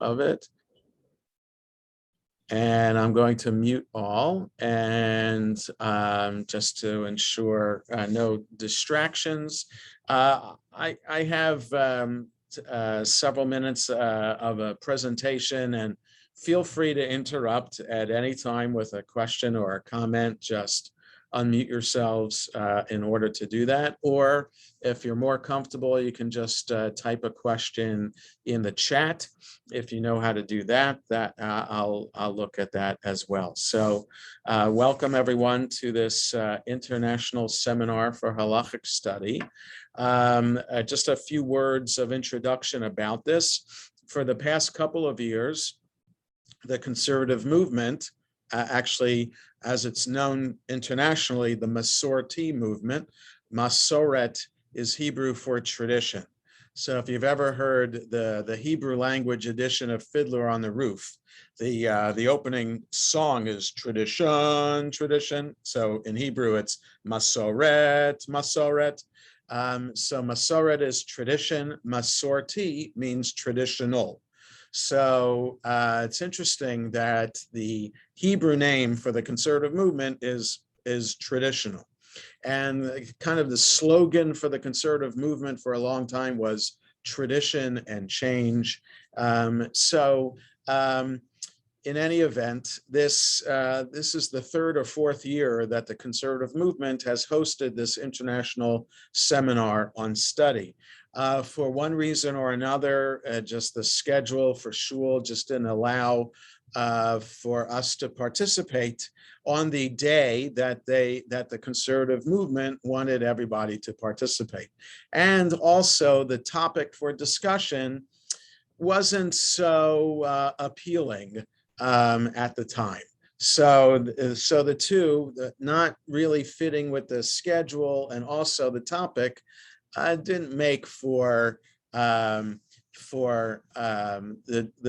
of it. And I'm going to mute all, and just to ensure no distractions. I have several minutes of a presentation, and feel free to interrupt at any time with a question or a comment. Just unmute yourselves in order to do that. Or if you're more comfortable, you can just type a question in the chat. If you know how to do that, I'll look at that as well. So welcome everyone to this international seminar for Halachic study. Just a few words of introduction about this. For the past couple of years, the conservative movement, actually, as it's known internationally, the Masorti movement. Masoret is Hebrew for tradition. So if you've ever heard the Hebrew language edition of Fiddler on the Roof, the opening song is tradition, tradition. So in Hebrew, it's Masoret, Masoret. So Masoret is tradition. Masorti means traditional. So it's interesting that the Hebrew name for the conservative movement is traditional. And kind of the slogan for the conservative movement for a long time was tradition and change. In any event, this is the third or fourth year that the conservative movement has hosted this international seminar on study. For one reason or another, just the schedule for shul just didn't allow for us to participate on the day that the conservative movement wanted everybody to participate. And also the topic for discussion wasn't so appealing at the time. So the two, not really fitting with the schedule and also the topic, didn't make for the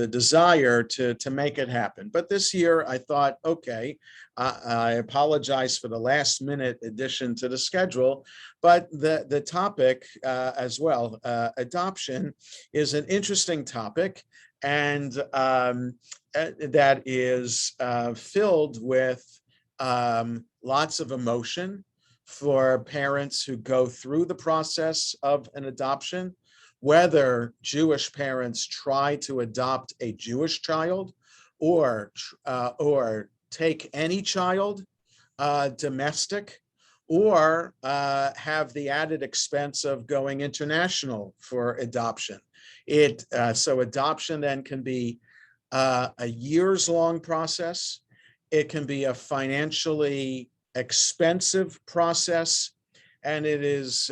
desire to make it happen. But this year I thought, okay, I apologize for the last minute addition to the schedule, but the topic as well, adoption, is an interesting topic, and that is filled with lots of emotion for parents who go through the process of an adoption, whether Jewish parents try to adopt a Jewish child or take any child, domestic, or have the added expense of going international for adoption. So adoption then can be a years-long process. It can be a financially expensive process, and it is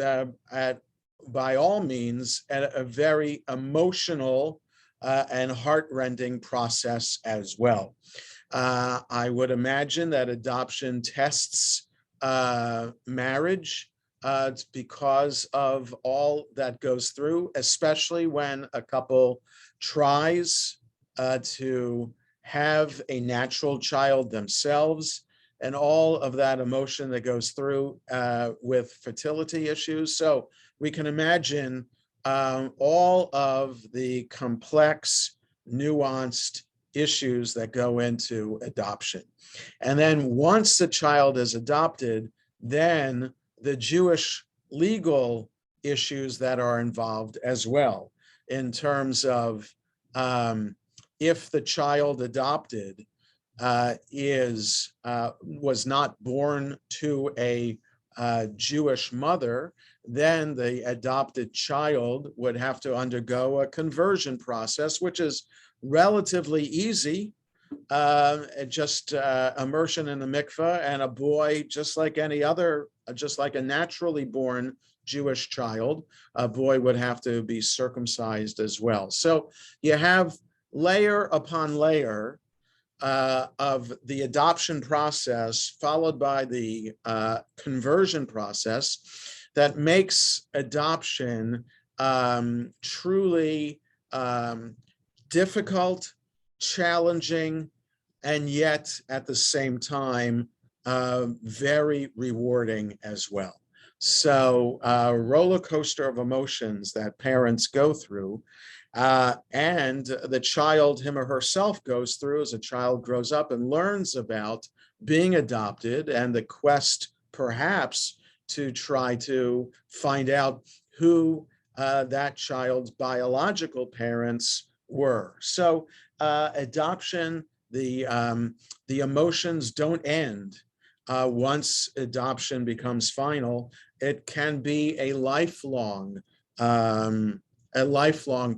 by all means a very emotional and heart-rending process as well. I would imagine that adoption tests marriage because of all that goes through, especially when a couple tries to have a natural child themselves, and all of that emotion that goes through with fertility issues. So we can imagine all of the complex, nuanced issues that go into adoption. And then once the child is adopted, then the Jewish legal issues that are involved as well, in terms of if the child adopted was not born to a Jewish mother, then the adopted child would have to undergo a conversion process, which is relatively easy. Just immersion in the mikveh, and a boy, just like any other, just like a naturally born Jewish child, a boy would have to be circumcised as well. So you have layer upon layer of the adoption process, followed by the conversion process, that makes adoption truly difficult, challenging, and yet at the same time very rewarding as well. So roller coaster of emotions that parents go through. and the child, him or herself, goes through as a child grows up and learns about being adopted and the quest, perhaps, to try to find out who that child's biological parents were. So adoption, the emotions don't end once adoption becomes final. It can be a lifelong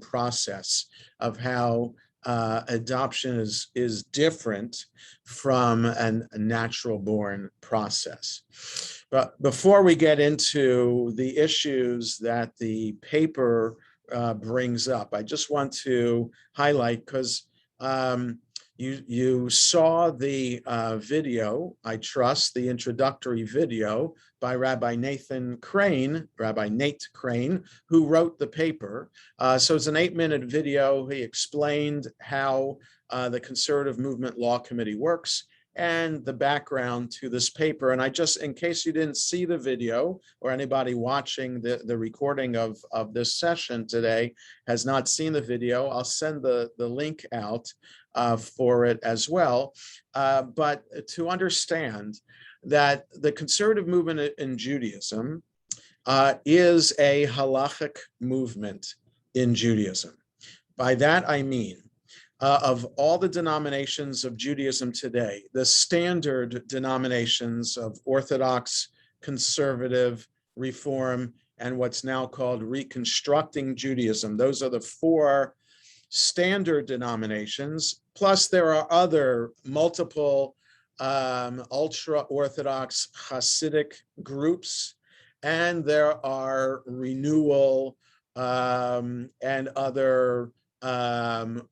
process of how adoption is different from a natural born process. But before we get into the issues that the paper brings up, I just want to highlight, because you saw the video, I trust, the introductory video by Rabbi Nate Crane, who wrote the paper. So it's an 8-minute video. He explained how the Conservative Movement Law Committee works and the background to this paper. And I just, in case you didn't see the video, or anybody watching the recording of this session today has not seen the video, I'll send the link out for it as well. But to understand that the conservative movement in Judaism is a halachic movement in Judaism. By that I mean, of all the denominations of Judaism today, the standard denominations of Orthodox, Conservative, Reform, and what's now called Reconstructing Judaism, those are the 4 standard denominations. Plus there are other multiple ultra-Orthodox Hasidic groups, and there are renewal and other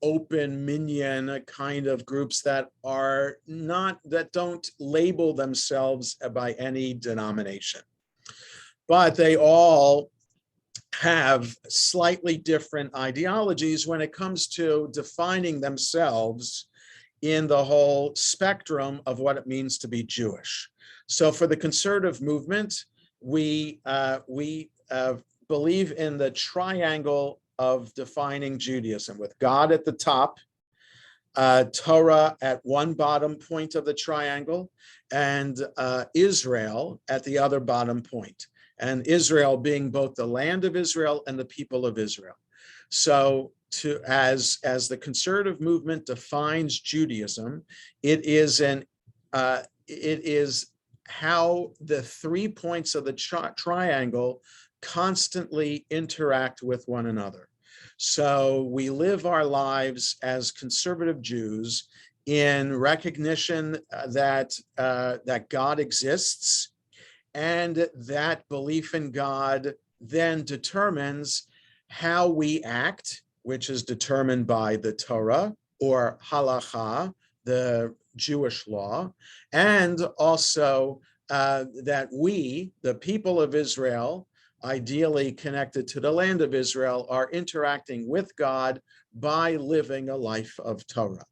open minyan kind of groups that don't label themselves by any denomination, but they all have slightly different ideologies when it comes to defining themselves in the whole spectrum of what it means to be Jewish. So for the conservative movement, we believe in the triangle of defining Judaism, with God at the top, Torah at one bottom point of the triangle, and Israel at the other bottom point, and Israel being both the land of Israel and the people of Israel. So as the conservative movement defines Judaism, it is how the 3 points of the triangle constantly interact with one another. So we live our lives as conservative Jews in recognition that God exists, and that belief in God then determines how we act, which is determined by the Torah or Halacha, the Jewish law, and also that we, the people of Israel, ideally connected to the land of Israel, are interacting with God by living a life of Torah.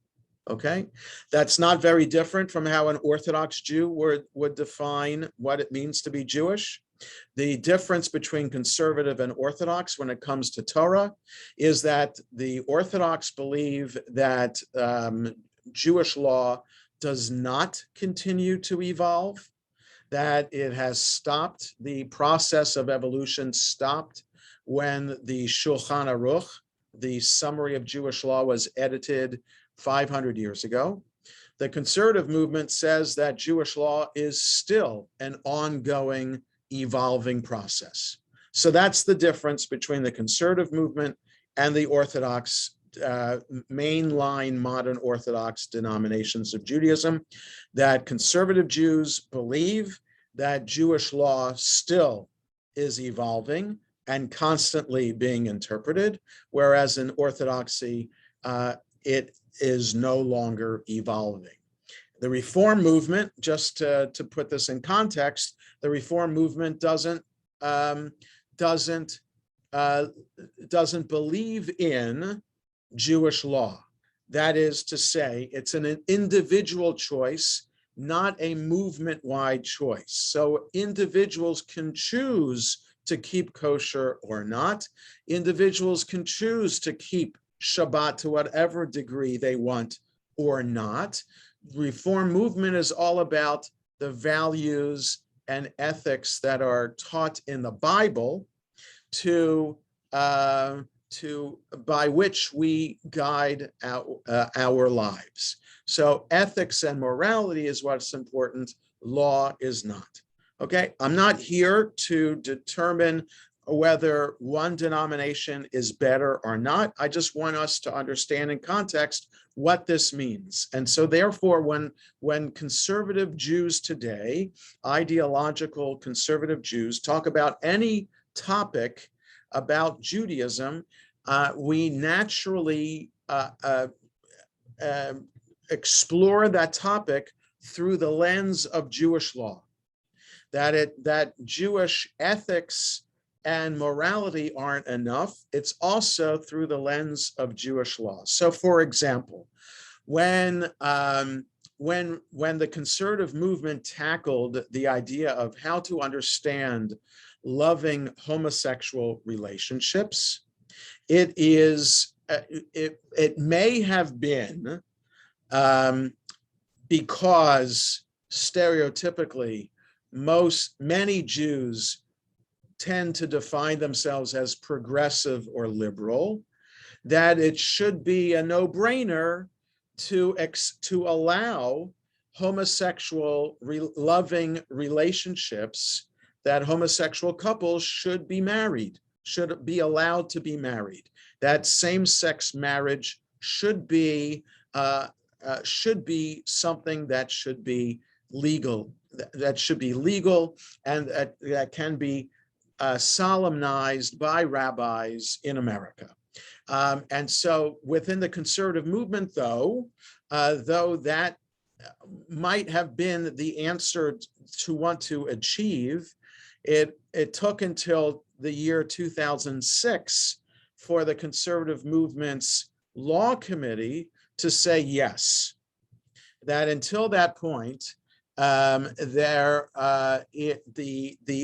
Okay, that's not very different from how an Orthodox Jew would define what it means to be Jewish. The difference between conservative and Orthodox when it comes to Torah is that the Orthodox believe that Jewish law does not continue to evolve, that it has stopped, the process of evolution stopped when the Shulchan Aruch, the summary of Jewish law, was edited 500 years ago. The conservative movement says that Jewish law is still an ongoing, evolving process. So that's the difference between the conservative movement and the Orthodox, mainline modern Orthodox denominations of Judaism, that conservative Jews believe that Jewish law still is evolving and constantly being interpreted, whereas in Orthodoxy, it is no longer evolving. The Reform movement, just to put this in context, the Reform movement doesn't believe in Jewish law. That is to say, it's an individual choice, not a movement-wide choice. So individuals can choose to keep kosher or not. Individuals can choose to keep Shabbat to whatever degree they want or not. Reform movement is all about the values and ethics that are taught in the Bible to by which we guide our lives. So ethics and morality is what's important. Law is not. Okay, I'm not here to determine whether one denomination is better or not. I just want us to understand in context what this means. And so therefore, when conservative Jews today, ideological conservative Jews, talk about any topic about Judaism, we naturally explore that topic through the lens of Jewish law. That Jewish ethics and morality aren't enough. It's also through the lens of Jewish law. So, for example, when the conservative movement tackled the idea of how to understand loving homosexual relationships, it may have been because stereotypically many Jews tend to define themselves as progressive or liberal, that it should be a no-brainer to allow homosexual loving relationships, that homosexual couples should be married, should be allowed to be married, that same-sex marriage should be something that should be legal, and that can be solemnized by rabbis in America. And so within the conservative movement, though that might have been the answer to want to achieve, it took until the year 2006 for the conservative movement's law committee to say yes. That until that point, the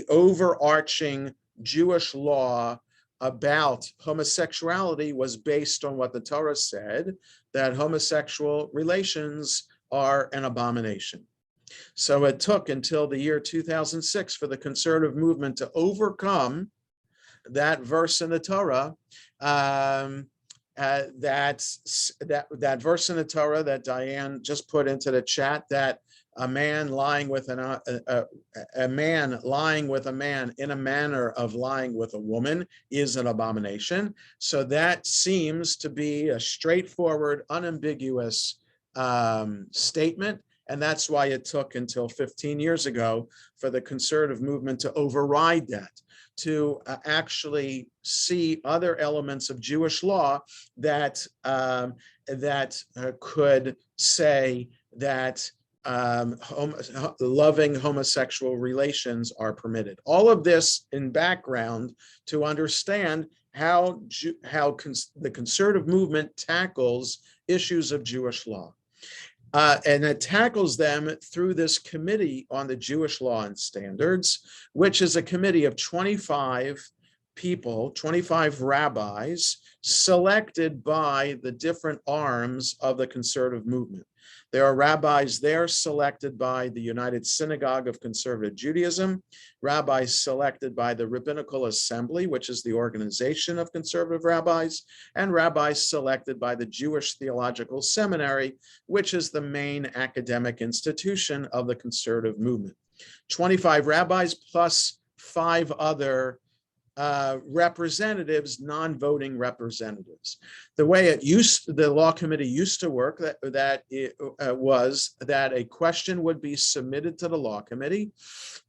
overarching Jewish law about homosexuality was based on what the Torah said, that homosexual relations are an abomination. So it took until the year 2006 for the conservative movement to overcome that verse in the Torah, that verse in the Torah that Diane just put into the chat, that a man lying with a man lying with a man in a manner of lying with a woman is an abomination. So that seems to be a straightforward, unambiguous statement. And that's why it took until 15 years ago for the conservative movement to override that, to actually see other elements of Jewish law that could say that loving homosexual relations are permitted. All of this in background to understand how the conservative movement tackles issues of Jewish law. And it tackles them through this committee on the Jewish law and standards, which is a committee of 25 people, 25 rabbis, selected by the different arms of the conservative movement. There are rabbis there selected by the United Synagogue of Conservative Judaism, rabbis selected by the Rabbinical Assembly, which is the organization of conservative rabbis, and rabbis selected by the Jewish Theological Seminary, which is the main academic institution of the conservative movement. 25 rabbis plus 5 other representatives, non-voting representatives. The way the law committee used to work, was that a question would be submitted to the law committee,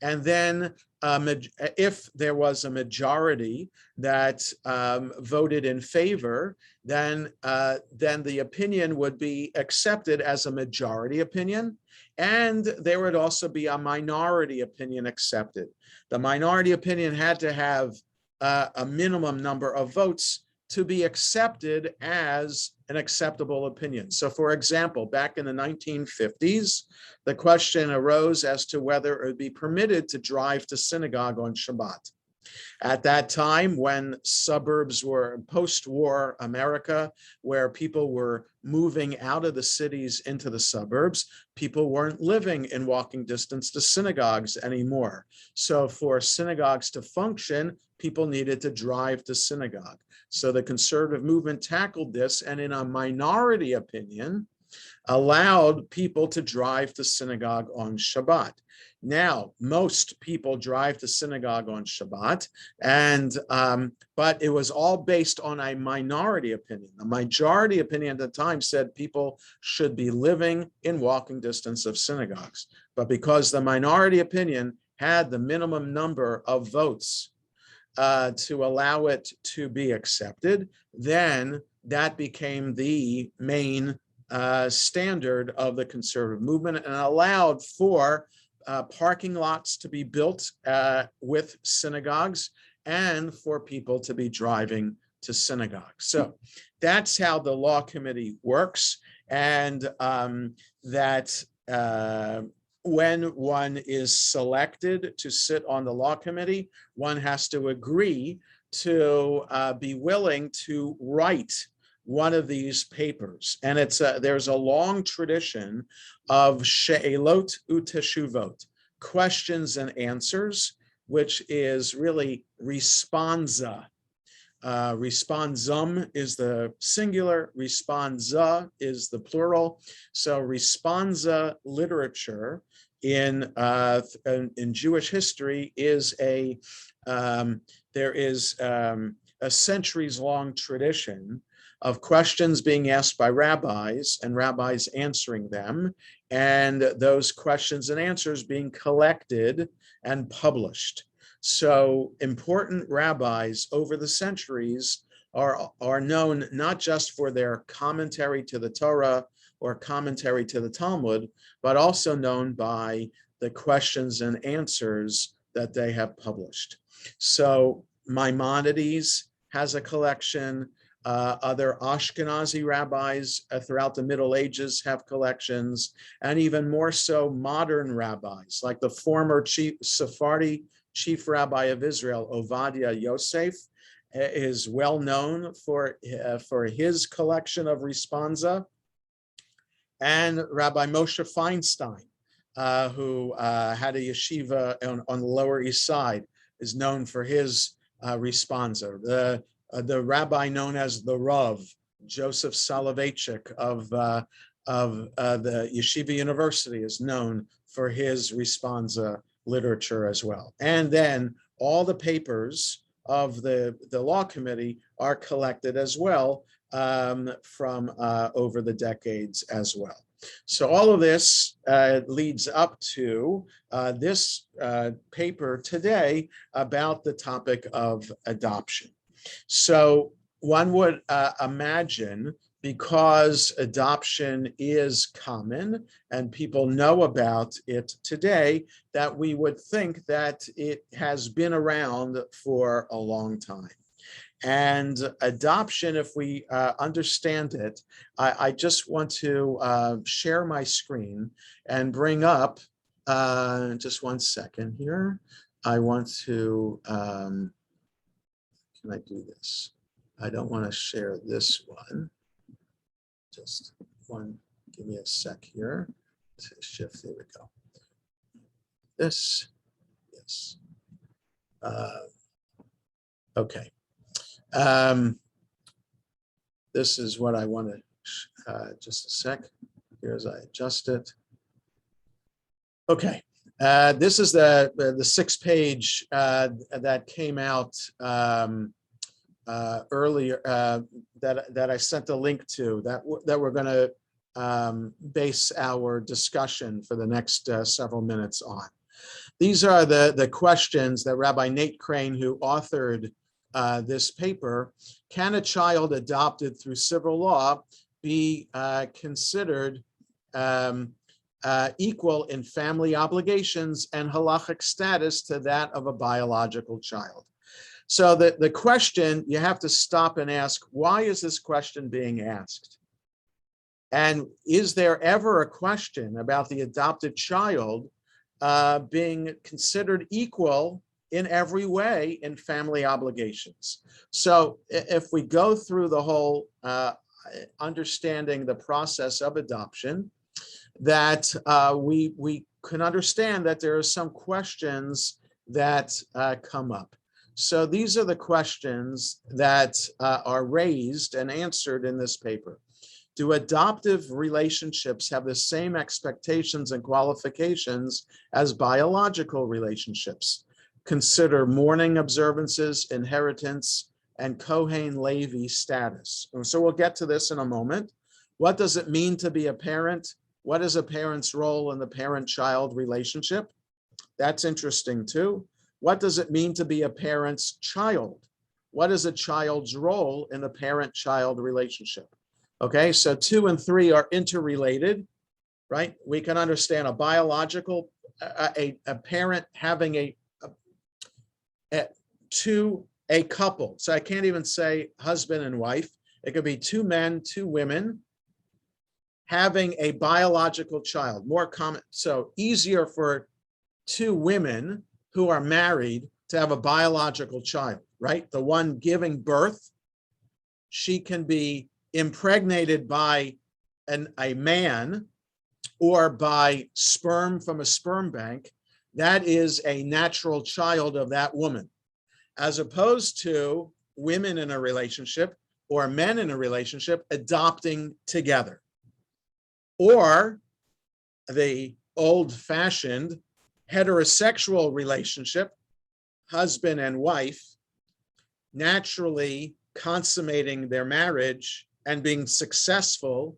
and then if there was a majority that voted in favor, then the opinion would be accepted as a majority opinion, and there would also be a minority opinion accepted. The minority opinion had to have a minimum number of votes to be accepted as an acceptable opinion. So for example, back in the 1950s, the question arose as to whether it would be permitted to drive to synagogue on Shabbat. At that time, when suburbs were post-war America, where people were moving out of the cities into the suburbs, people weren't living in walking distance to synagogues anymore. So for synagogues to function, people needed to drive to synagogue. So the conservative movement tackled this, and in a minority opinion, allowed people to drive to synagogue on Shabbat. Now, most people drive to synagogue on Shabbat, but it was all based on a minority opinion. The majority opinion at the time said people should be living in walking distance of synagogues. But because the minority opinion had the minimum number of votes to allow it to be accepted, then that became the main standard of the conservative movement, and allowed for parking lots to be built with synagogues and for people to be driving to synagogue. So that's how the law committee works, and that when one is selected to sit on the law committee, one has to agree to be willing to write one of these papers. And there's a long tradition of she'elot uteshuvot, questions and answers, which is really responsa. Responsum is the singular, responsa is the plural. So responsa literature in Jewish history is there is a centuries-long tradition of questions being asked by rabbis and rabbis answering them, and those questions and answers being collected and published. So important rabbis over the centuries are known not just for their commentary to the Torah or commentary to the Talmud, but also known by the questions and answers that they have published. So Maimonides has a collection. Other Ashkenazi rabbis throughout the Middle Ages have collections, and even more so modern rabbis, like the former Sephardi chief rabbi of Israel, Ovadia Yosef, is well known for his collection of responsa, and Rabbi Moshe Feinstein, who had a yeshiva on the Lower East Side, is known for his responsa. The rabbi known as the Rav, Joseph Soloveitchik of the Yeshiva University, is known for his responsa literature as well. And then all the papers of the law committee are collected as well from over the decades as well. So all of this leads up to this paper today about the topic of adoption. So one would imagine, because adoption is common and people know about it today, that we would think that it has been around for a long time. And adoption, if we understand it, I just want to share my screen and bring up, just one second here. I want to, can I do this? I don't want to share this one. Just one, give me a sec here to shift, there we go. This, yes. Okay. This is what I want to, just a sec, here as I adjust it. Okay, this is the 6-page that came out earlier, that I sent a link to, that we're going to base our discussion for the next several minutes on. These are the questions that Rabbi Nate Crane, who authored this paper: can a child adopted through civil law be considered equal in family obligations and halachic status to that of a biological child? So the question, you have to stop and ask, why is this question being asked? And is there ever a question about the adopted child being considered equal in every way in family obligations. So if we go through the whole understanding the process of adoption, that we can understand that there are some questions that come up. So these are the questions that are raised and answered in this paper. Do adoptive relationships have the same expectations and qualifications as biological relationships? Consider mourning observances, inheritance, and Kohen Levi status. And so we'll get to this in a moment. What does it mean to be a parent? What is a parent's role in the parent-child relationship? That's interesting too. What does it mean to be a parent's child? What is a child's role in the parent-child relationship? Okay, so 2 and 3 are interrelated, right? We can understand a biological, a parent having a couple. So I can't even say husband and wife. It could be 2 men, 2 women having a biological child. More common, so easier for 2 women who are married to have a biological child, right? The one giving birth, she can be impregnated by a man or by sperm from a sperm bank. That is a natural child of that woman, as opposed to women in a relationship or men in a relationship adopting together, or the old-fashioned heterosexual relationship, husband and wife, naturally consummating their marriage and being successful,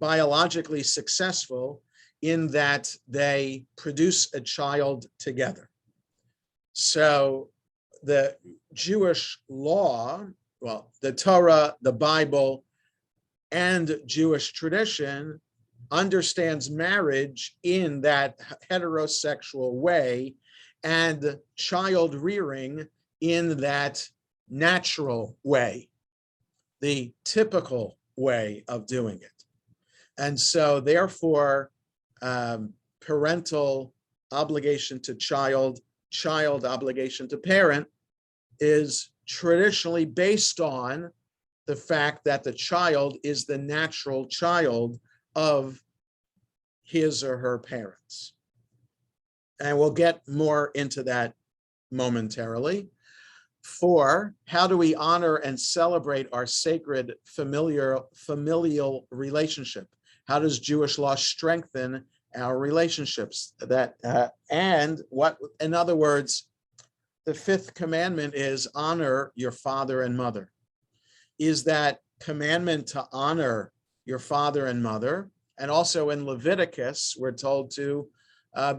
biologically successful, in that they produce a child together. So the Jewish law, well, the Torah, the Bible, and Jewish tradition understands marriage in that heterosexual way and child rearing in that natural way, the typical way of doing it. And so therefore, parental obligation to child, child obligation to parent is traditionally based on the fact that the child is the natural child of his or her parents. And we'll get more into that momentarily. 4, how do we honor and celebrate our sacred familial relationship? How does Jewish law strengthen our relationships? And what, in other words, the 5th commandment is honor your father and mother. Is that commandment to honor your father and mother? And also in Leviticus, we're told to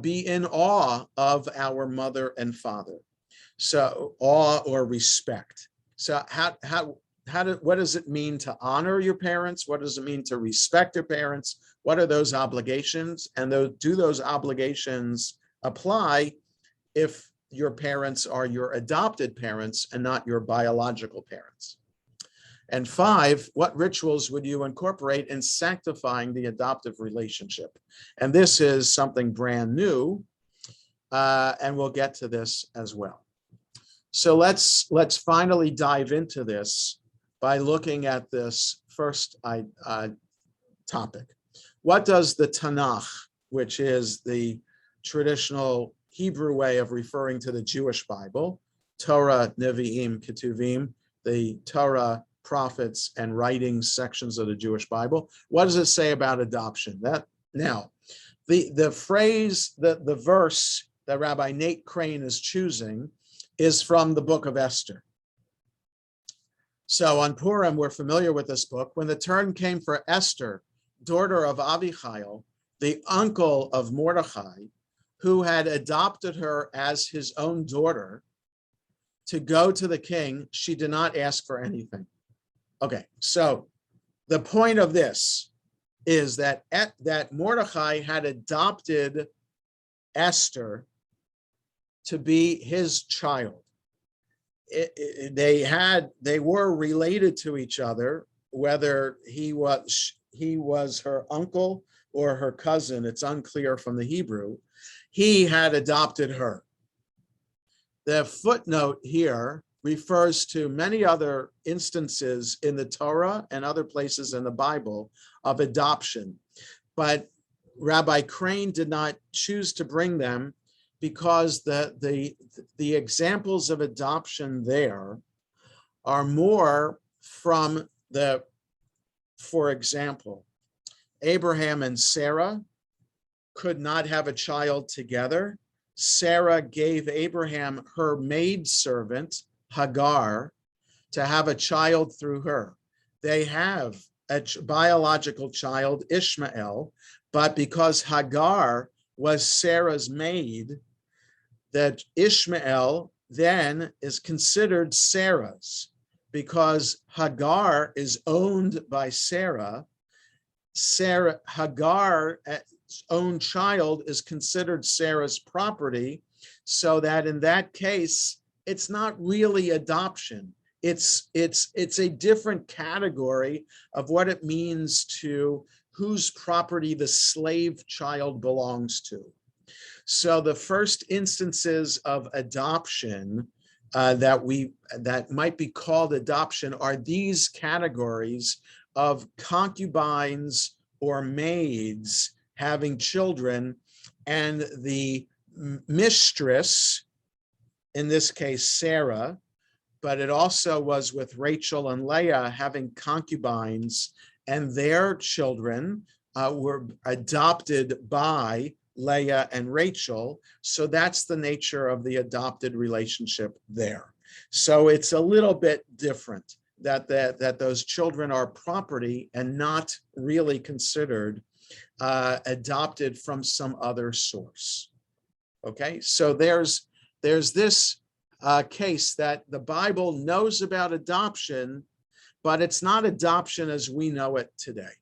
be in awe of our mother and father. So awe or respect. So what does it mean to honor your parents? What does it mean to respect your parents? What are those obligations? And do those obligations apply if your parents are your adopted parents and not your biological parents? And 5, what rituals would you incorporate in sanctifying the adoptive relationship? And this is something brand new, and we'll get to this as well. So let's finally dive into this by looking at this first topic. What does the Tanakh, which is the traditional Hebrew way of referring to the Jewish Bible, Torah, Nevi'im, Ketuvim, the Torah, prophets, and writings sections of the Jewish Bible, what does it say about adoption? Now, the phrase, the verse that Rabbi Nate Crane is choosing is from the book of Esther. So on Purim, we're familiar with this book. When the turn came for Esther, daughter of Avichail, the uncle of Mordechai, who had adopted her as his own daughter, to go to the king, she did not ask for anything. Okay, so the point of this is that Mordechai had adopted Esther to be his child. They were related to each other, whether he was her uncle or her cousin. It's unclear from the Hebrew. He had adopted her. The footnote here refers to many other instances in the Torah and other places in the Bible of adoption. But Rabbi Crane did not choose to bring them because the examples of adoption there are more from for example, Abraham and Sarah could not have a child together. Sarah gave Abraham her maidservant, Hagar, to have a child through her. They have a biological child, Ishmael, but because Hagar was Sarah's maid, that Ishmael then is considered Sarah's, because Hagar is owned by Sarah. Hagar's own child is considered Sarah's property, so that in that case, it's not really adoption. It's a different category of what it means to whose property the slave child belongs to. So the first instances of adoption that might be called adoption are these categories of concubines or maids having children, and the mistress, in this case Sarah, but it also was with Rachel and Leah having concubines, and their children were adopted by Leah and Rachel. So that's the nature of the adopted relationship there. So it's a little bit different that those children are property and not really considered adopted from some other source. Okay, so there's this case that the Bible knows about adoption, but it's not adoption as we know it today.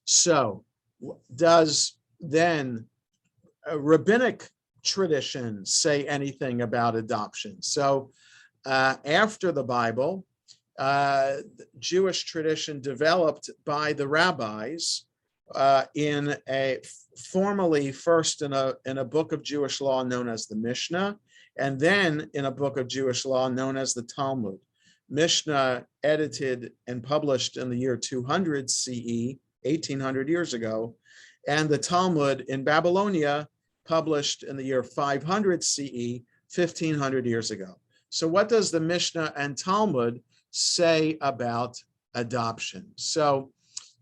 So does then a rabbinic tradition say anything about adoption? So after the Bible, Jewish tradition developed by the rabbis in a formally first in a book of Jewish law known as the Mishnah, and then in a book of Jewish law known as the Talmud. Mishnah edited and published in the year 200 CE, 1800 years ago, and the Talmud in Babylonia published in the year 500 CE, 1500 years ago. So what does the Mishnah and Talmud say about adoption? So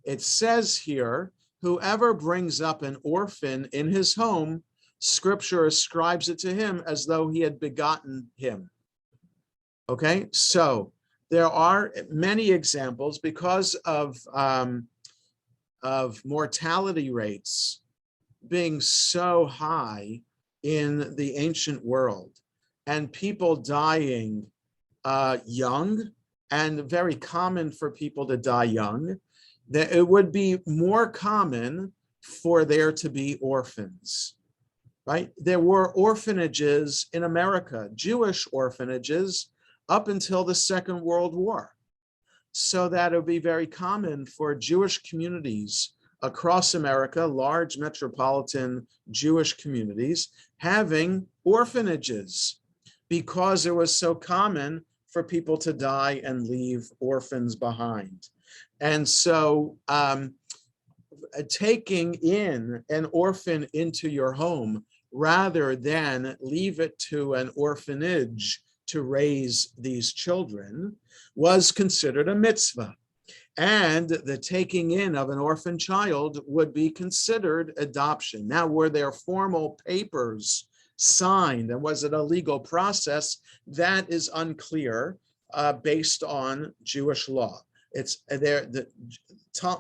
it says here, whoever brings up an orphan in his home, Scripture ascribes it to him as though he had begotten him. Okay, so there are many examples because of mortality rates being so high in the ancient world, and people dying young, and very common for people to die young, that it would be more common for there to be orphans, right? There were orphanages in America, Jewish orphanages, up until the Second World War. So that it would be very common for Jewish communities across America, large metropolitan Jewish communities, having orphanages, because it was so common for people to die and leave orphans behind. And so taking in an orphan into your home rather than leave it to an orphanage to raise these children was considered a mitzvah. And the taking in of an orphan child would be considered adoption. Now, were there formal papers signed, and was it a legal process? That is unclear based on Jewish law. It's there. The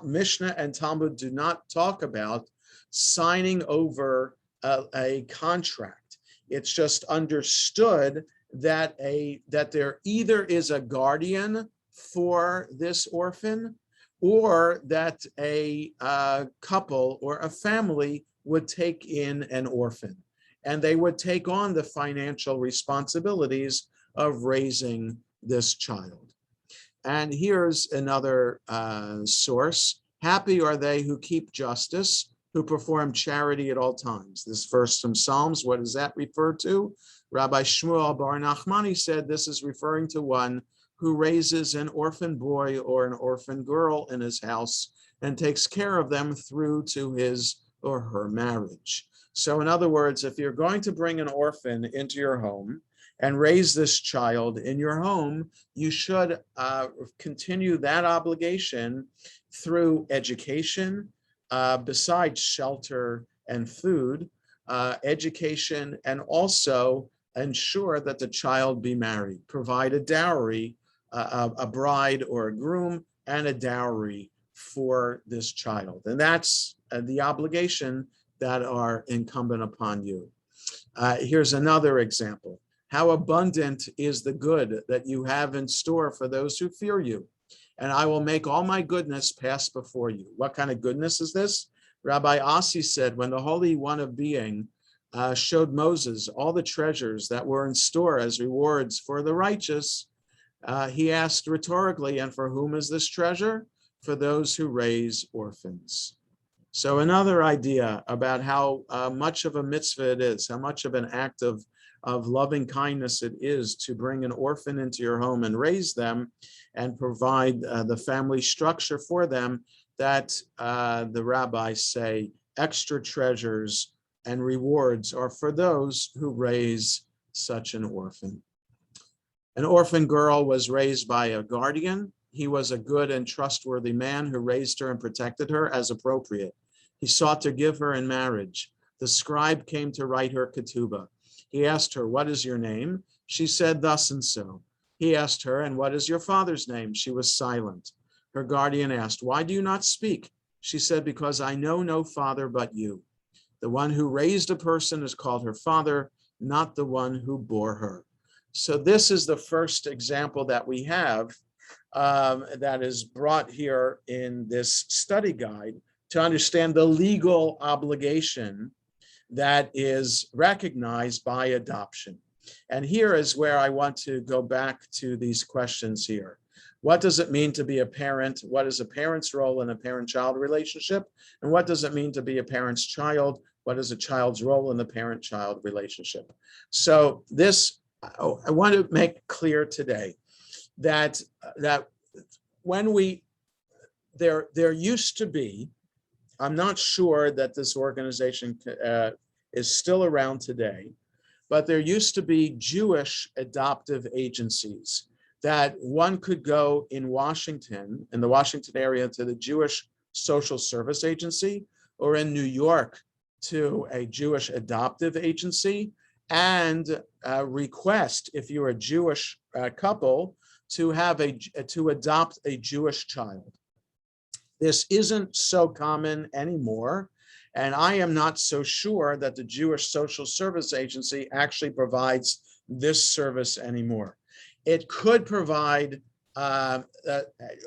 Mishnah and Talmud do not talk about signing over a contract. It's just understood that there either is a guardian for this orphan, or that a couple or a family would take in an orphan, and they would take on the financial responsibilities of raising this child. And here's another source. Happy are they who keep justice, who perform charity at all times. This verse from Psalms, what does that refer to? Rabbi Shmuel Bar Nachmani said this is referring to one who raises an orphan boy or an orphan girl in his house and takes care of them through to his or her marriage. So in other words, if you're going to bring an orphan into your home and raise this child in your home, you should continue that obligation through education, besides shelter and food, education, and also ensure that the child be married. Provide a dowry, a bride or a groom, and a dowry for this child. And that's the obligation that are incumbent upon you. Here's another example. How abundant is the good that you have in store for those who fear you? And I will make all my goodness pass before you. What kind of goodness is this? Rabbi Asi said, when the Holy One of Being showed Moses all the treasures that were in store as rewards for the righteous, he asked rhetorically, and for whom is this treasure? For those who raise orphans. So another idea about how much of a mitzvah it is, how much of an act of loving kindness it is to bring an orphan into your home and raise them and provide the family structure for them, that the rabbis say extra treasures and rewards are for those who raise such an orphan. An orphan girl was raised by a guardian. He was a good and trustworthy man who raised her and protected her as appropriate. He sought to give her in marriage. The scribe came to write her ketubah. He asked her, what is your name? She said, thus and so. He asked her, and what is your father's name? She was silent. Her guardian asked, why do you not speak? She said, because I know no father but you. The one who raised a person is called her father, not the one who bore her. So this is the first example that we have that is brought here in this study guide to understand the legal obligation that is recognized by adoption. And here is where I want to go back to these questions here. What does it mean to be a parent? What is a parent's role in a parent-child relationship? And what does it mean to be a parent's child? What is a child's role in the parent-child relationship? So this, I want to make clear today that when there used to be, I'm not sure that this organization is still around today, but there used to be Jewish adoptive agencies that one could go in Washington, in the Washington area, to the Jewish Social Service Agency, or in New York to a Jewish adoptive agency, and request, if you're a Jewish couple, to adopt a Jewish child. This isn't so common anymore, and I am not so sure that the Jewish Social Service Agency actually provides this service anymore. It could provide a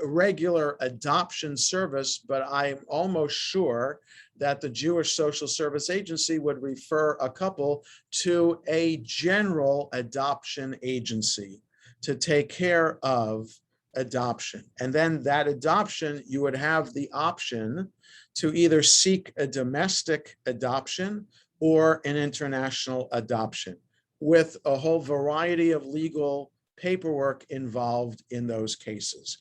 regular adoption service, but I'm almost sure that the Jewish Social Service Agency would refer a couple to a general adoption agency to take care of adoption. And then that adoption, you would have the option to either seek a domestic adoption or an international adoption, with a whole variety of legal paperwork involved in those cases.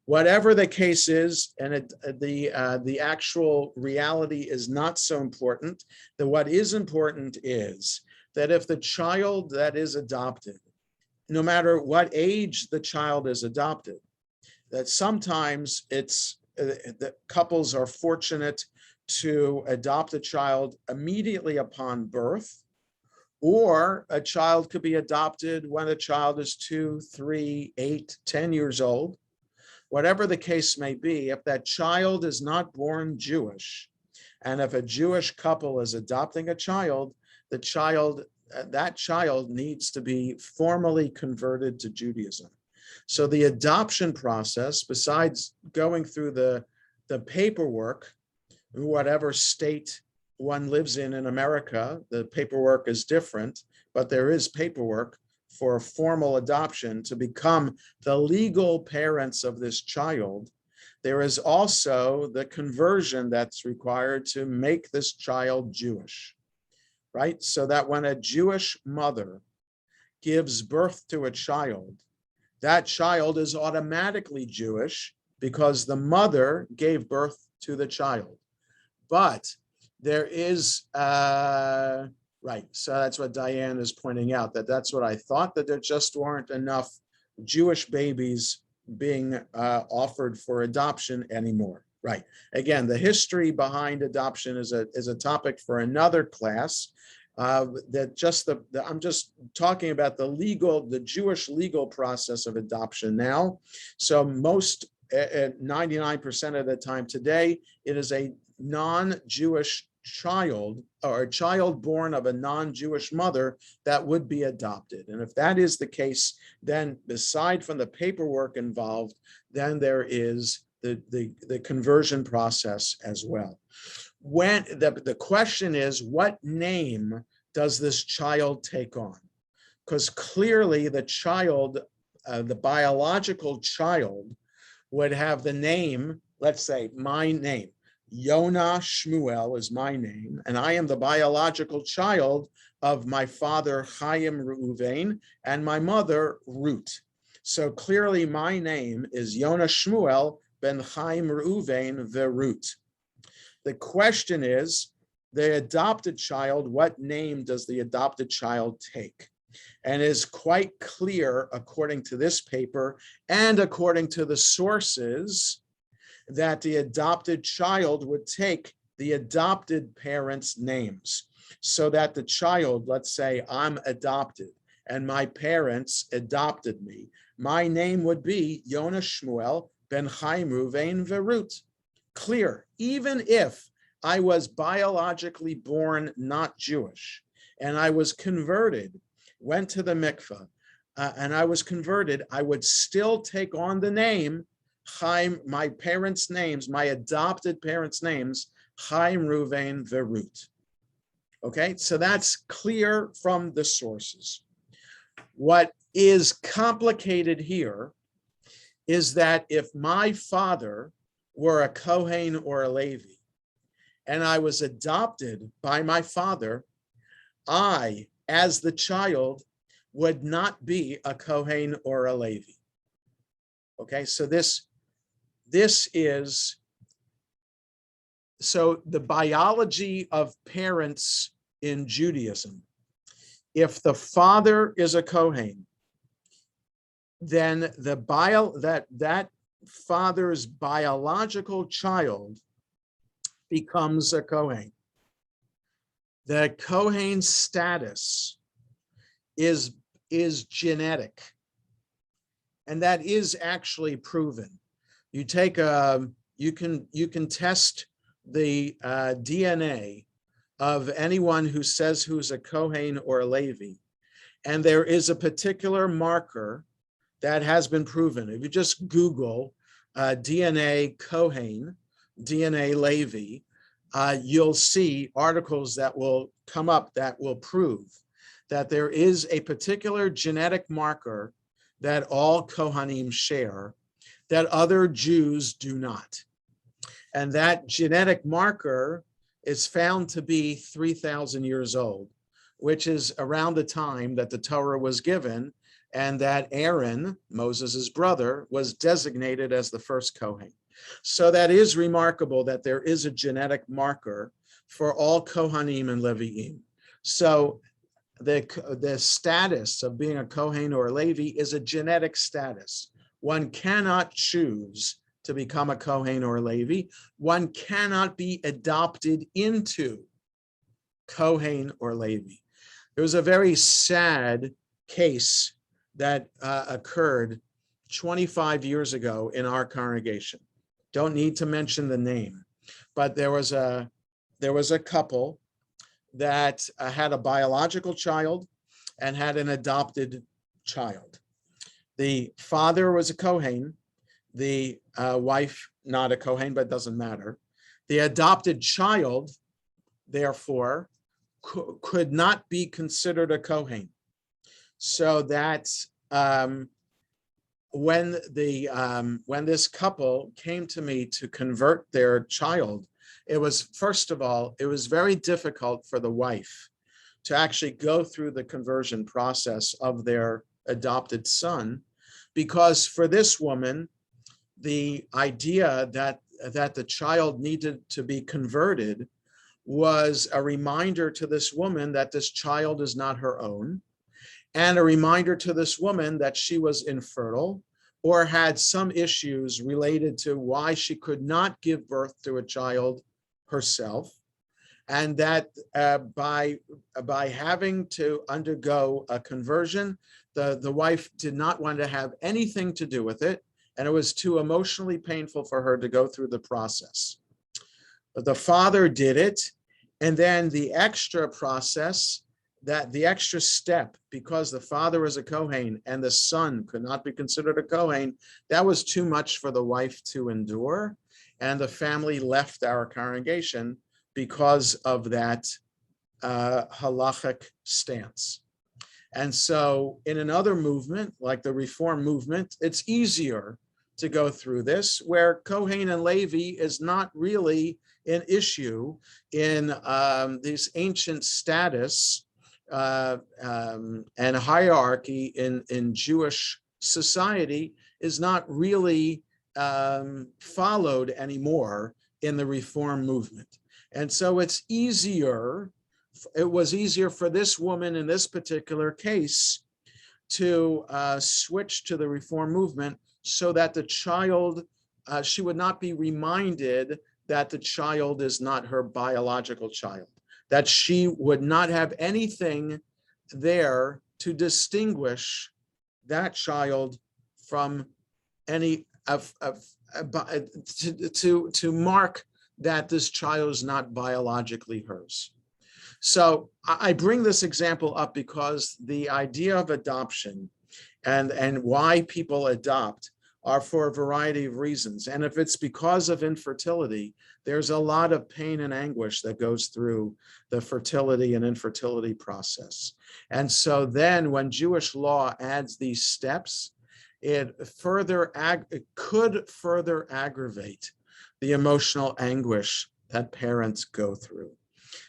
Whatever the case is, and the actual reality is not so important, that what is important is that if the child that is adopted, no matter what age the child is adopted, that sometimes it's the couples are fortunate to adopt a child immediately upon birth, or a child could be adopted when a child is 2, 3, 8, 10 years old. Whatever the case may be, if that child is not born Jewish, and if a Jewish couple is adopting a child, that child needs to be formally converted to Judaism. So the adoption process, besides going through the paperwork, whatever state one lives in America, the paperwork is different, but there is paperwork for a formal adoption to become the legal parents of this child. there is also the conversion that's required to make this child Jewish, right? So that when a Jewish mother gives birth to a child, that child is automatically Jewish because the mother gave birth to the child. But there is, right, so that's what Diane is pointing out, that's what I thought, that there just weren't enough Jewish babies being offered for adoption anymore. Right. Again, the history behind adoption is a topic for another class. That just I'm just talking about the Jewish legal process of adoption now. So most 99% of the time today, it is a non-Jewish child or a child born of a non-Jewish mother that would be adopted. And if that is the case, then aside from the paperwork involved, then there is the conversion process as well. When the question is, what name does this child take on? Because clearly the child, the biological child, would have the name, let's say my name, Yonah Shmuel is my name, and I am the biological child of my father Chaim Reuven and my mother Ruth. So clearly my name is Yonah Shmuel ben Chaim Reuven veRuth. The question is, the adopted child, what name does the adopted child take? And it is quite clear, according to this paper and according to the sources, that the adopted child would take the adopted parents' names, so that the child, let's say I'm adopted and my parents adopted me, my name would be Yonah Shmuel ben Chaim Reuven veRuth. Clear, even if I was biologically born not Jewish and I was converted, went to the mikveh, and I was converted, I would still take on the name Chaim, my parents' names, my adopted parents' names, Chaim Reuven veRuth. Okay, so that's clear from the sources. What is complicated here is that if my father were a Kohen or a Levi, and I was adopted by my father, I, as the child, would not be a Kohen or a Levi. Okay, so this is, so the biology of parents in Judaism, if the father is a Kohen, then that father's biological child becomes a Kohen. The Kohen status is genetic, and that is actually proven. You take you can test the DNA of anyone who says who's a Kohen or a Levi, and there is a particular marker that has been proven. If you just Google DNA Kohen, DNA Levi, you'll see articles that will come up that will prove that there is a particular genetic marker that all Kohanim share that other Jews do not. And that genetic marker is found to be 3,000 years old, which is around the time that the Torah was given and that Aaron, Moses' brother, was designated as the first Kohen. So that is remarkable that there is a genetic marker for all Kohanim and Leviim. So the status of being a Kohen or a Levi is a genetic status. One cannot choose to become a Kohen or a Levi. One cannot be adopted into Kohen or Levi. There was a very sad case that occurred 25 years ago in our congregation. Don't need to mention the name, but there was a couple that had a biological child and had an adopted child. The father was a Kohen, the wife not a Kohen, but it doesn't matter. The adopted child, therefore, could not be considered a Kohen. So that when this couple came to me to convert their child, it was, first of all, it was very difficult for the wife to actually go through the conversion process of their adopted son, because for this woman, the idea that the child needed to be converted was a reminder to this woman that this child is not her own, and a reminder to this woman that she was infertile or had some issues related to why she could not give birth to a child herself, and that by having to undergo a conversion, the wife did not want to have anything to do with it, and it was too emotionally painful for her to go through the process. But the father did it, and then the extra process, that the extra step, because the father was a Kohen and the son could not be considered a Kohen, that was too much for the wife to endure, and the family left our congregation because of that halachic stance. And so in another movement, like the Reform movement, it's easier to go through this, where Kohen and Levi is not really an issue in this ancient status and hierarchy in Jewish society is not really followed anymore in the Reform movement. And so it was easier for this woman in this particular case to switch to the Reform movement, so that the child, she would not be reminded that the child is not her biological child, that she would not have anything there to distinguish that child from any to mark that this child is not biologically hers. So I bring this example up because the idea of adoption and why people adopt are for a variety of reasons. And if it's because of infertility, there's a lot of pain and anguish that goes through the fertility and infertility process. And so then when Jewish law adds these steps, it could further aggravate the emotional anguish that parents go through.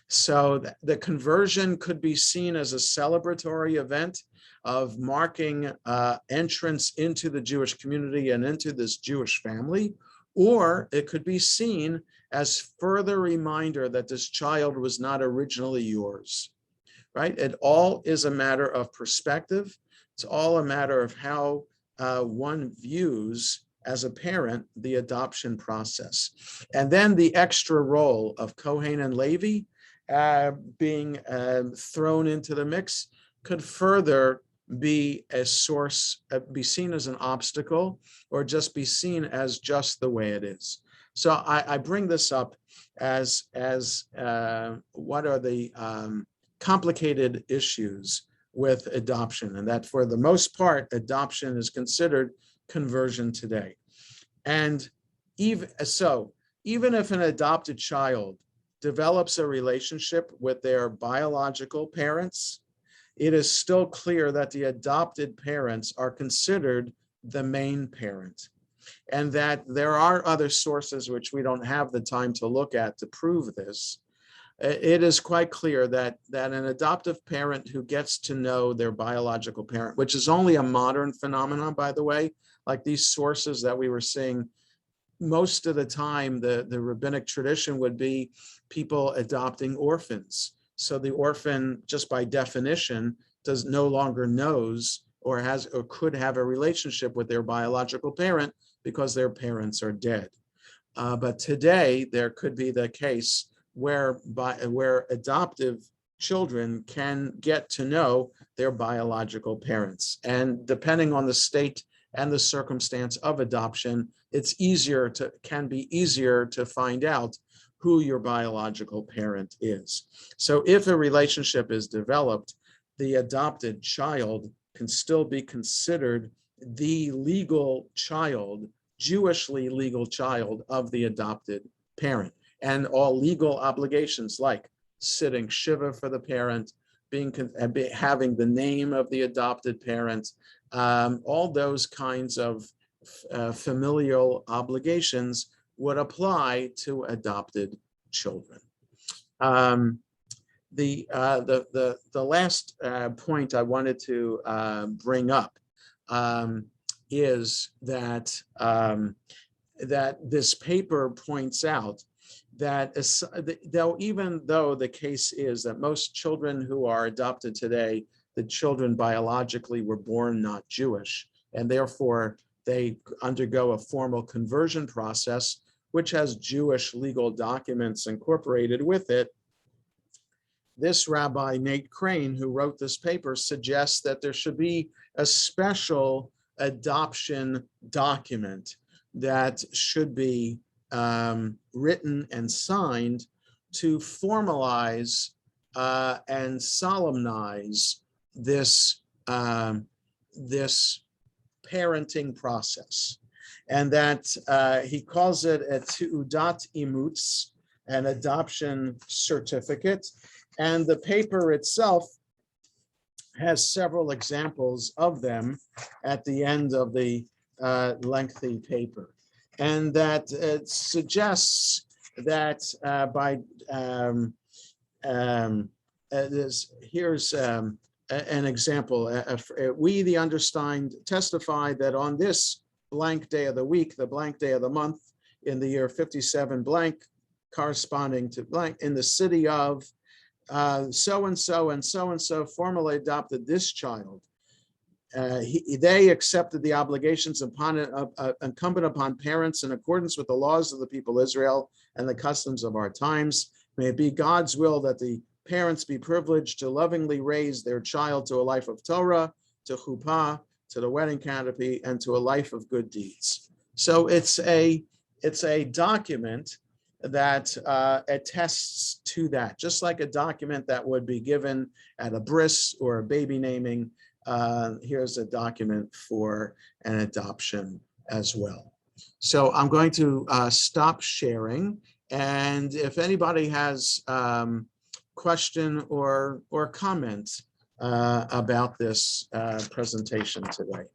So the conversion could be seen as a celebratory event of marking entrance into the Jewish community and into this Jewish family, or it could be seen as further reminder that this child was not originally yours, right? It all is a matter of perspective. It's all a matter of how one views, as a parent, the adoption process. And then the extra role of Kohen and Levi being thrown into the mix could further be a source, be seen as an obstacle, or just be seen as just the way it is. So I bring this up as what are the complicated issues with adoption, and that for the most part, adoption is considered conversion today. And even if an adopted child develops a relationship with their biological parents, it is still clear that the adopted parents are considered the main parent, and that there are other sources which we don't have the time to look at to prove this. It is quite clear that an adoptive parent who gets to know their biological parent, which is only a modern phenomenon, by the way, like these sources that we were seeing, most of the time, the rabbinic tradition would be people adopting orphans. So the orphan, just by definition, no longer knows or could have a relationship with their biological parent because their parents are dead. But today, there could be the case where adoptive children can get to know their biological parents. And depending on the state and the circumstance of adoption, can be easier to find out who your biological parent is. So if a relationship is developed, the adopted child can still be considered the legal child, Jewishly legal child of the adopted parent. And all legal obligations like sitting shiva for the parent, having the name of the adopted parent, all those kinds of familial obligations would apply to adopted children. The last point I wanted to bring up is that that this paper points out that even though the case is that most children who are adopted today, the children biologically were born not Jewish, and therefore they undergo a formal conversion process, which has Jewish legal documents incorporated with it. This Rabbi Nate Crane, who wrote this paper, suggests that there should be a special adoption document that should be written and signed to formalize and solemnize this parenting process, and that he calls it a Teudat Imutz, an adoption certificate. And the paper itself has several examples of them at the end of the lengthy paper. And that it suggests that here's an example. We, the undersigned, testify that on this blank day of the week, the blank day of the month, in the year 57 blank, corresponding to blank, in the city of so-and-so and so-and-so formally adopted this child. They accepted the obligations incumbent upon parents in accordance with the laws of the people of Israel and the customs of our times. May it be God's will that the parents be privileged to lovingly raise their child to a life of Torah, to chuppah, to the wedding canopy, and to a life of good deeds. So it's a document that attests to that, just like a document that would be given at a bris or a baby naming. Here's a document for an adoption as well. So I'm going to stop sharing, and if anybody has question or comment about this presentation today.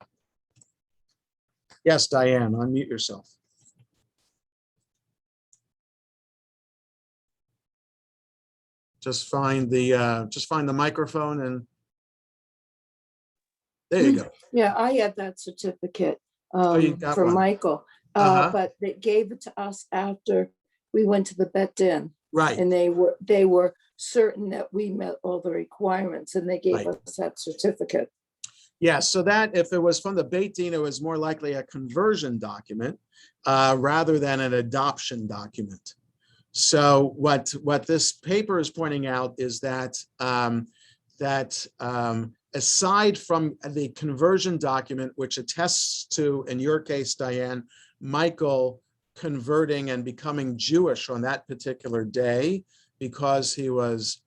Yes, Diane, unmute yourself. Just find the microphone, and there you go. Yeah, I had that certificate you got from one. Michael, but they gave it to us after we went to the Bet Din, Right. and they were certain that we met all the requirements, and they gave Right. us that certificate. Yeah, so that if it was from the Beit Din, it was more likely a conversion document rather than an adoption document. So what this paper is pointing out is that aside from the conversion document, which attests to, in your case, Diane, Michael converting and becoming Jewish on that particular day because he was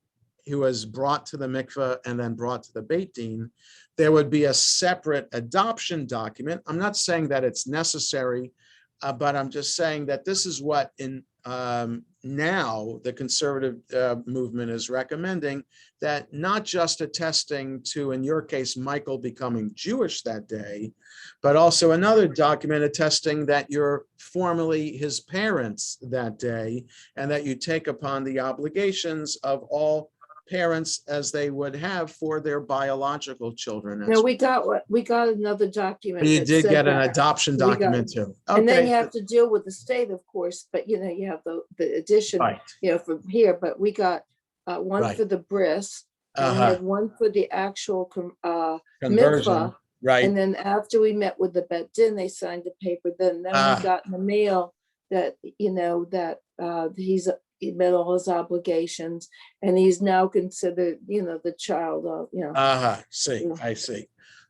brought to the mikveh and then brought to the Beit Din, there would be a separate adoption document. I'm not saying that it's necessary, but I'm just saying that this is what now the conservative movement is recommending, that not just attesting to, in your case, Michael becoming Jewish that day, but also another document attesting that you're formally his parents that day, and that you take upon the obligations of all parents as they would have for their biological children. No, we got another document. You that did said get an that. adoption document too. Okay. And then you have to deal with the state, of course, but you have the addition, Right. From here. But we got one Right. for the bris, and we had one for the actual conversion. mikvah. Right. And then after we met with the Bet Din, they signed the paper. Then we got in the mail that he met all his obligations, and he's now considered the child of I see.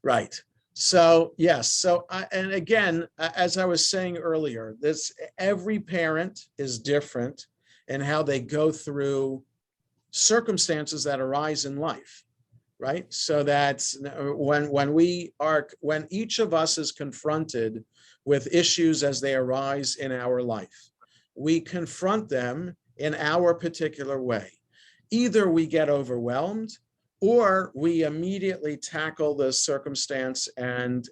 Right. So yes. So and again, as I was saying earlier, every parent is different in how they go through circumstances that arise in life. Right. So that's when each of us is confronted with issues as they arise in our life, we confront them in our particular way. Either we get overwhelmed, or we immediately tackle the circumstance and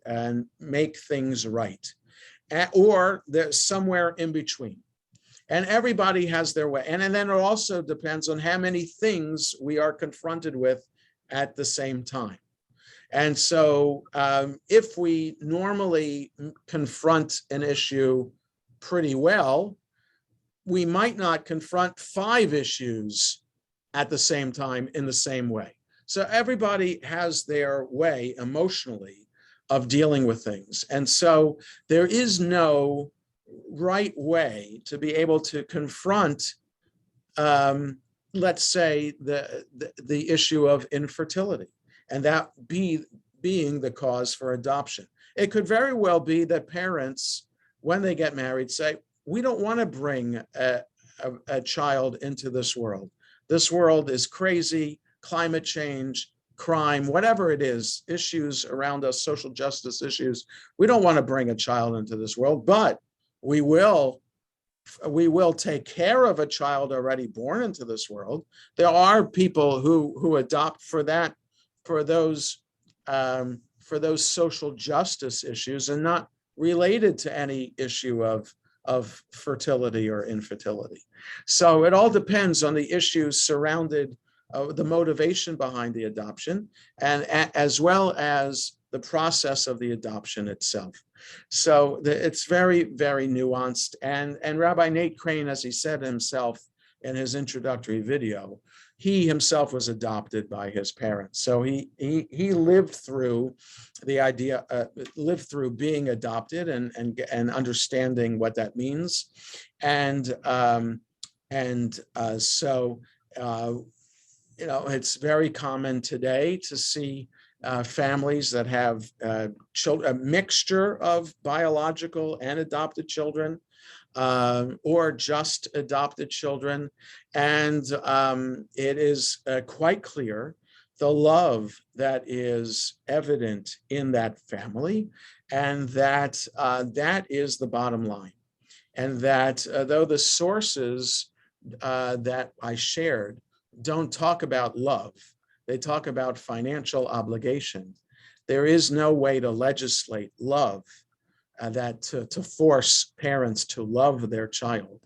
make things right, or there's somewhere in between. And everybody has their way. And then it also depends on how many things we are confronted with at the same time. And so if we normally confront an issue pretty well, we might not confront 5 issues at the same time in the same way. So everybody has their way emotionally of dealing with things. And so there is no right way to be able to confront, let's say, the issue of infertility, and that being the cause for adoption. It could very well be that parents, when they get married, say, we don't want to bring a child into this world. This world is crazy, climate change, crime, whatever it is, issues around us, social justice issues. We don't want to bring a child into this world, but we will take care of a child already born into this world. There are people who adopt for those social justice issues and not related to any issue of fertility or infertility. So it all depends on the issues surrounded, the motivation behind the adoption, and as well as the process of the adoption itself. So it's very, very nuanced. And Rabbi Nate Crane, as he said himself in his introductory video, he himself was adopted by his parents. So he lived through the idea, lived through being adopted and understanding what that means. So it's very common today to see families that have children, a mixture of biological and adopted children, or just adopted children. And it is quite clear the love that is evident in that family, and that that is the bottom line. And that though the sources that I shared don't talk about love, they talk about financial obligation, there is no way to legislate love, that to force parents to love their child.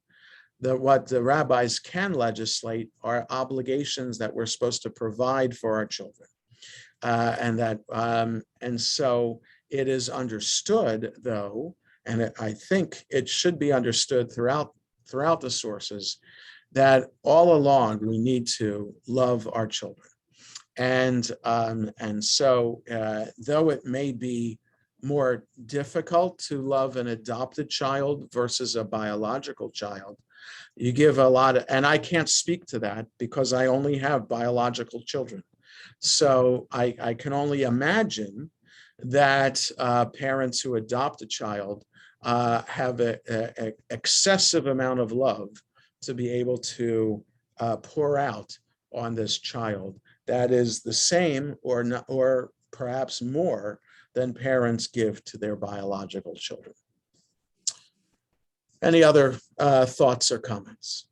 What the rabbis can legislate are obligations that we're supposed to provide for our children. And so it is understood, though, and I think it should be understood throughout the sources, that all along we need to love our children. And so though it may be more difficult to love an adopted child versus a biological child, you give a lot of, and I can't speak to that because I only have biological children. So I can only imagine that parents who adopt a child have an excessive amount of love to be able to pour out on this child that is the same or not, or perhaps more than parents give to their biological children. Any other thoughts or comments?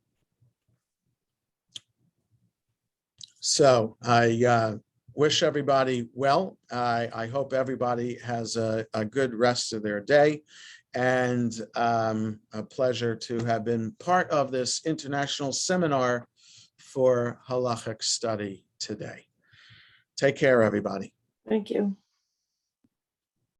So I wish everybody well. I hope everybody has a good rest of their day, and a pleasure to have been part of this international seminar for Halachic study today. Take care, everybody. Thank you.